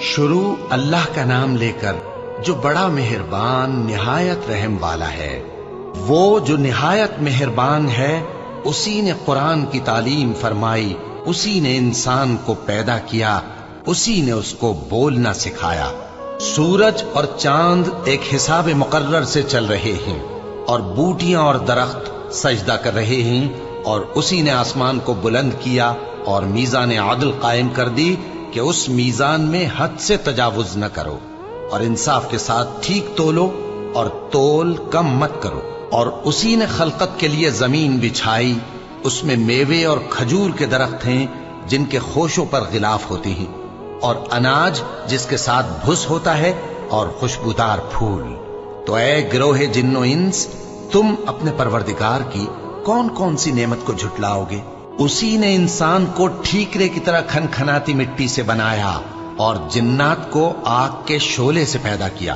شروع اللہ کا نام لے کر جو بڑا مہربان نہایت رحم والا ہے۔ وہ جو نہایت مہربان ہے اسی نے قرآن کی تعلیم فرمائی، اسی نے انسان کو پیدا کیا، اسی نے اس کو بولنا سکھایا۔ سورج اور چاند ایک حساب مقرر سے چل رہے ہیں اور بوٹیاں اور درخت سجدہ کر رہے ہیں، اور اسی نے آسمان کو بلند کیا اور میزان عدل قائم کر دی کہ اس میزان میں حد سے تجاوز نہ کرو، اور انصاف کے ساتھ ٹھیک تولو اور تول کم مت کرو۔ اور اسی نے خلقت کے لیے زمین بچھائی، اس میں میوے اور کھجور کے درخت ہیں جن کے خوشوں پر غلاف ہوتے ہیں، اور اناج جس کے ساتھ بھس ہوتا ہے، اور خوشبودار پھول۔ تو اے گروہ جن و انس، تم اپنے پروردگار کی کون کون سی نعمت کو جھٹلاؤ گے؟ اسی نے انسان کو ٹھیکرے کی طرح کھنکھناتی مٹی سے بنایا اور جنات کو آگ کے شعلے سے پیدا کیا۔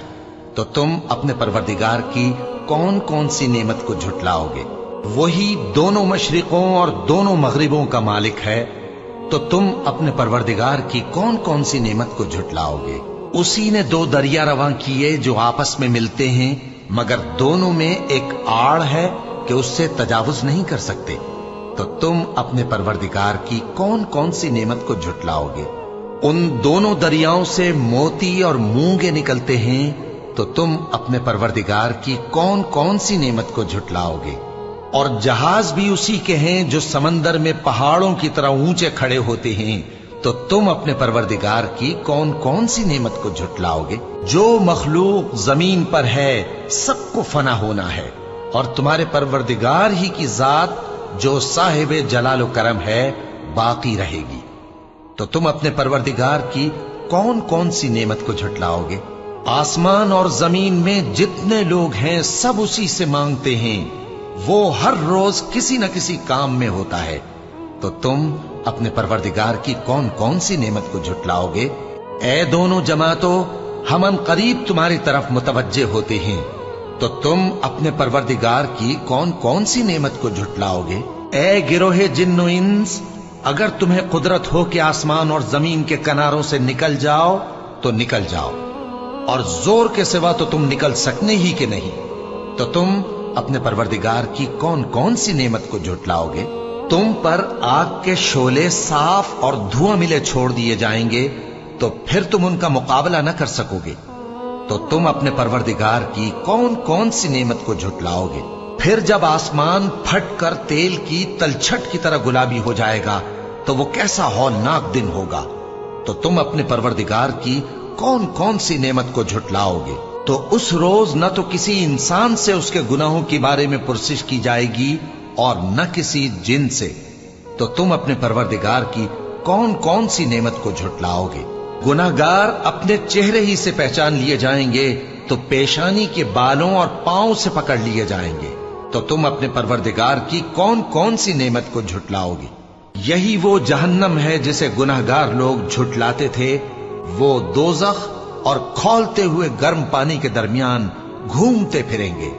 تو تم اپنے پروردگار کی کون کون سی نعمت کو جھٹلاؤ گے؟ وہی دونوں مشرقوں اور دونوں مغربوں کا مالک ہے، تو تم اپنے پروردگار کی کون کون سی نعمت کو جھٹلاؤ گے؟ اسی نے دو دریا رواں کیے جو آپس میں ملتے ہیں، مگر دونوں میں ایک آڑ ہے کہ اس سے تجاوز نہیں کر سکتے۔ تو تم اپنے پروردگار کی کون کون سی نعمت کو جھٹلاؤ گے؟ ان دونوں دریاؤں سے موتی اور مونگے نکلتے ہیں، تو تم اپنے پروردگار کی کون کون سی نعمت کو جھٹلاؤ گے؟ اور جہاز بھی اسی کے ہیں جو سمندر میں پہاڑوں کی طرح اونچے کھڑے ہوتے ہیں، تو تم اپنے پروردگار کی کون کون سی نعمت کو جھٹلاؤ گے؟ جو مخلوق زمین پر ہے سب کو فنا ہونا ہے، اور تمہارے پروردگار ہی کی ذات جو صاحب جلال و کرم ہے باقی رہے گی۔ تو تم اپنے پروردگار کی کون کون سی نعمت کو جھٹلاؤ گے؟ آسمان اور زمین میں جتنے لوگ ہیں سب اسی سے مانگتے ہیں، وہ ہر روز کسی نہ کسی کام میں ہوتا ہے۔ تو تم اپنے پروردگار کی کون کون سی نعمت کو جھٹلاؤ گے؟ اے دونوں جماعتوں، ہم ان قریب تمہاری طرف متوجہ ہوتے ہیں، تو تم اپنے پروردگار کی کون کون سی نعمت کو جھٹلاؤ گے؟ اے گروہ جن و انس، اگر تمہیں قدرت ہو کہ آسمان اور زمین کے کناروں سے نکل جاؤ تو نکل جاؤ، اور زور کے سوا تو تم نکل سکنے ہی کہ نہیں، تو تم اپنے پروردگار کی کون کون سی نعمت کو جھٹلاؤ گے؟ تم پر آگ کے شعلے صاف اور دھواں ملے چھوڑ دیے جائیں گے، تو پھر تم ان کا مقابلہ نہ کر سکو گے۔ تو تم اپنے پروردگار کی کون کون سی نعمت کو جھٹلاؤ گے؟ پھر جب آسمان پھٹ کر تیل کی تلچھٹ کی طرح گلابی ہو جائے گا تو وہ کیسا ہولناک دن ہوگا۔ تو تم اپنے پروردگار کی کون کون سی نعمت کو جھٹلاؤ گے؟ تو اس روز نہ تو کسی انسان سے اس کے گناہوں کے بارے میں پرسش کی جائے گی اور نہ کسی جن سے۔ تو تم اپنے پروردگار کی کون کون سی نعمت کو جھٹلاؤ گے؟ گناہگار اپنے چہرے ہی سے پہچان لیے جائیں گے تو پیشانی کے بالوں اور پاؤں سے پکڑ لیے جائیں گے۔ تو تم اپنے پروردگار کی کون کون سی نعمت کو جھٹلاؤ گے؟ یہی وہ جہنم ہے جسے گناہگار لوگ جھٹلاتے تھے، وہ دوزخ اور کھولتے ہوئے گرم پانی کے درمیان گھومتے پھریں گے۔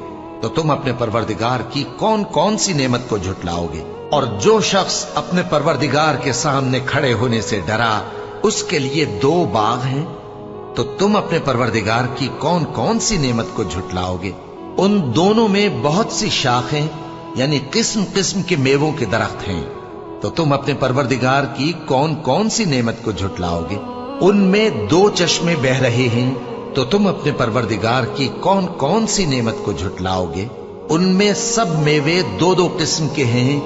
تو تم اپنے پروردگار کی کون کون سی نعمت کو جھٹلاؤ گے؟ اور جو شخص اپنے پروردگار کے سامنے کھڑے ہونے سے ڈرا، اس کے لیے دو باغ ہیں۔ تو تم اپنے پروردگار کی کون کون سی نعمت کو جھٹلاؤ گے؟ ان دونوں میں بہت سی شاخیں یعنی قسم قسم کے میووں کے درخت ہیں۔ تو تم اپنے پروردگار کی کون کون سی نعمت کو جھٹلاؤ گے؟ ان میں دو چشمے بہ رہے ہیں۔ تو تم اپنے پروردگار کی کون کون سی نعمت کو جھٹلاؤ گے؟ ان میں سب میوے دو دو قسم کے ہیں۔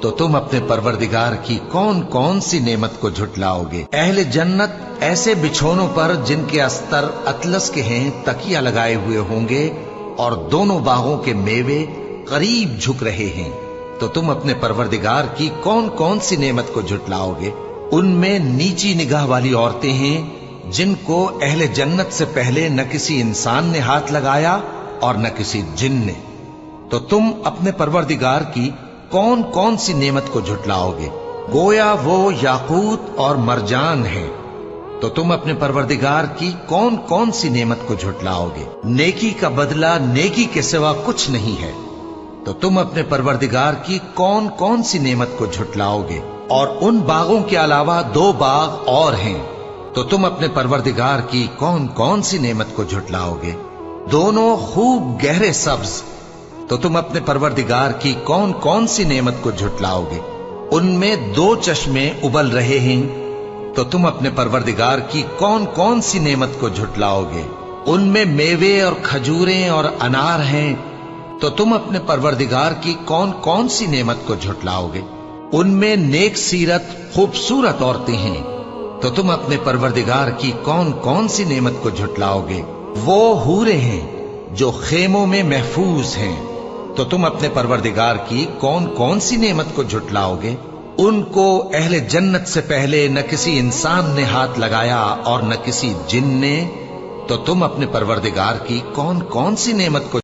تو تم اپنے پروردگار کی کون کون سی نعمت کو جھٹلاؤ گے؟ اہل جنت ایسے بچھونوں پر جن کے استر اطلس کے ہیں تکیہ لگائے ہوئے ہوں گے، اور دونوں باغوں کے میوے قریب جھک رہے ہیں۔ تو تم اپنے پروردگار کی کون کون سی نعمت کو جھٹلاؤ گے؟ ان میں نیچی نگاہ والی عورتیں ہیں جن کو اہل جنت سے پہلے نہ کسی انسان نے ہاتھ لگایا اور نہ کسی جن نے۔ تو تم اپنے پروردگار کی کون کون سی نعمت کو جھٹلاؤ گے؟ گویا وہ یاقوت اور مرجان ہے۔ تو تم اپنے پروردگار کی کون کون سی نعمت کو جھٹلاؤ گے؟ نیکی کا بدلہ نیکی کے سوا کچھ نہیں ہے۔ تو تم اپنے پروردگار کی کون کون سی نعمت کو جھٹلاؤ گے؟ اور ان باغوں کے علاوہ دو باغ اور ہیں تو تم اپنے پروردگار کی کون کون سی نعمت کو جھٹلاؤگے؟ دونوں خوب گہرے سبز، تو تم اپنے پروردگار کی کون کون سی نعمت کو جھٹلاؤگے؟ ان میں 2 چشمے ابل رہے ہیں، تو تم اپنے پروردگار کی کون کون سی نعمت کو جھٹلاؤگے؟ ان میں میوے اور کھجوریں اور انار ہیں، تو تم اپنے پروردگار کی کون کون سی نعمت کو جھٹلاؤگے؟ ان میں نیک سیرت خوبصورت عورتیں ہیں، تو تم اپنے پروردگار کی کون کون سی نعمت کو جھٹلاؤگے؟ وہ حوریں ہیں جو خیموں میں محفوظ ہیں، تو تم اپنے پروردگار کی کون کون سی نعمت کو جھٹلاؤگے؟ ان کو اہل جنت سے پہلے نہ کسی انسان نے ہاتھ لگایا اور نہ کسی جن نے، تو تم اپنے پروردگار کی کون کون سی نعمت کو